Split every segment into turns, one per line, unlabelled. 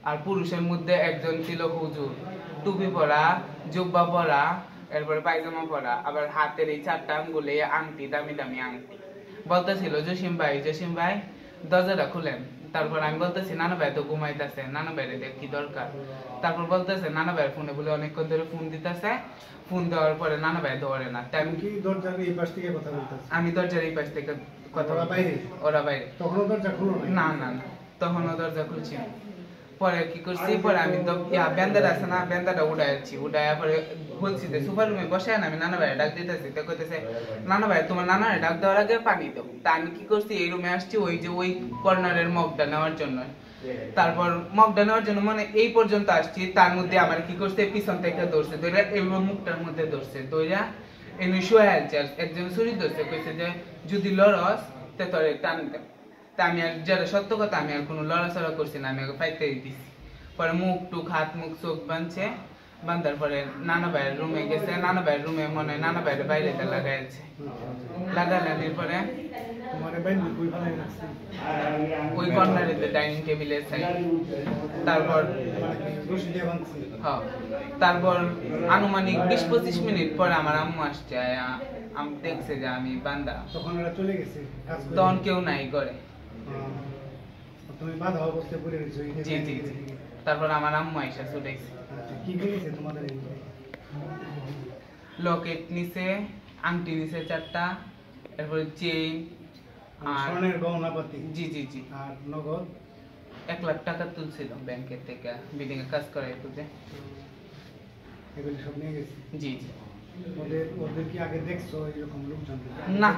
আর পুরুষের মধ্যে একজন ছিল হুজুর, টুপি পরা, জুব্বা পরা, এরপরে পায়জামা পরা, আবার হাতের এই 4টা আঙ্গুলে আংটি, দামি দামি আংটি। বলতেছিল জসিম ভাই দরজাটা খুলেন। তারপর আমি বলতেছি নানা ভাই তো ঘুমাইতেছে, নানা ভাইরে দেখ কি দরকার। তারপর বলতেছে নানা ভাইয়ের ফোনে বলে অনেকক্ষণ ধরে ফোন দিতেছে, ফোন দেওয়ার পরে নানা ভাই ধরে না। আমি দরজার এই পাশ থেকে কথা ওরা বাইরে। না না না, তখনও দরজা খুলছি না। পরে কি করছি, পরে আমি তো বেন্দাটা আছে না, বেন্দাটা উড়াইছি, উড়াইয়া পরে বলছি যে সুপার রুমে বসে আমি নানা ভাইয়ের ডাক দিতেছি। তো কইতেছে নানা ভাই তোমার নানার ডাক দেওয়ার আগে পানি দাও। তা আমি কি করছি, এই রুমে আসছি ওই যে ওই কর্নারের মগটা নেওয়ার জন্য। তারপর মগটা নেওয়ার জন্য মানে এই পর্যন্ত আসছি, তার মধ্যে আমার কি করছে পিছন থেকে ধরছে, ধরে এইভাবে মুখটার মধ্যে ধরছে, ধইরা এমনি শুয়ে আছে। একজন ছুরি ধরছে, কইছে যে যদি লড়স তে তোরে টান দে। তা আমি আর যারা সত্য কথা, আমি আর কোনো লড়াচড়া করছি না, আমি আগে ফাইতে দিছি। পরে মুখ টুক হাত মুখ চোখ বাঁধছে, বাঁধার পরে নানা ভাইয়ের রুমে গেছে। নানা ভাইয়ের রুমে মনে হয় নানা ভাইয়ের বাইরে লাগাইছে, লাগানোর পরে ওই কর্নারে ডাইনিং টেবিলের সাইড। তারপর তারপর আনুমানিক 20-25 মিনিট পরে আমার আম্মু আসছে, দেখছে যে আমি বান্দা। তখন কেউ নাই করে। জি জি জি। তারপর আমার আম্মু আইসা ছুটাইছে। লকেট নিছে, আংটি নিছে 4টা, এরপরে চেইন আর সোনার গহনাপাতি। জি জি জি। আর নগদ 1 লাখ টাকা তুলছিল ব্যাংকের থেকে, বিল্ডিং এ কাজ করাইতো যে। এগুলো সব নিয়ে গেছে। জি জি। ওদের কি আগে দেখছো এরকম লোকজন? না,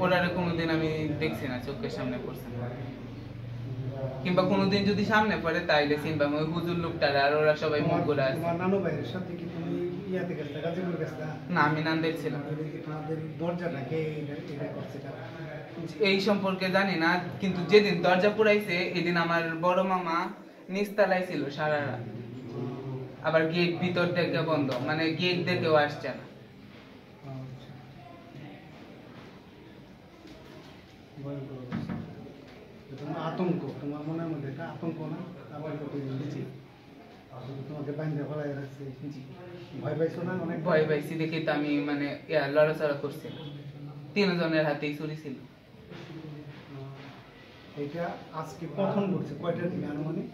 ওরারে কোনোদিন আমি দেখছি না, চোখের সামনে পড়ছে না। কিংবা কোনোদিন যদি সামনে পড়ে তাইলে চিনবা ওই হুজুর লোকটার, আর ওরা সবাই মুখ ঘুরে আছে। তোমার নানু ভাইয়ের সাথে কি তুমি ইয়াতে গেছলা, গাজীপুর গেছলা? না, আমি নান্দের ছিলাম। তোমাদের দরজাটা কে এটা করছে? এই সম্পর্কে জানি না, কিন্তু যেদিন দরজা পুরাইছে এদিন আমার বড় মামা নিচতলায় ছিল সারা রাত। আবার গেট ভিতর থেকে বন্ধ, মানে গেট দেখেও আসছে না। তোমার আতঙ্ক, তোমার মনের মধ্যে একটা আতঙ্ক না? আবার তোমাকে বাইন্দা ফেলাই রাখছে। ভয় পাইছো না? অনেক ভয় পাইছি, দেখি তো আমি মানে লড়াচড়া করছি। 3 জনের হাতেই ছুরি ছিল। এটা আজকে প্রথম ঘটছে, কয়টার দিকে আনুমানিক?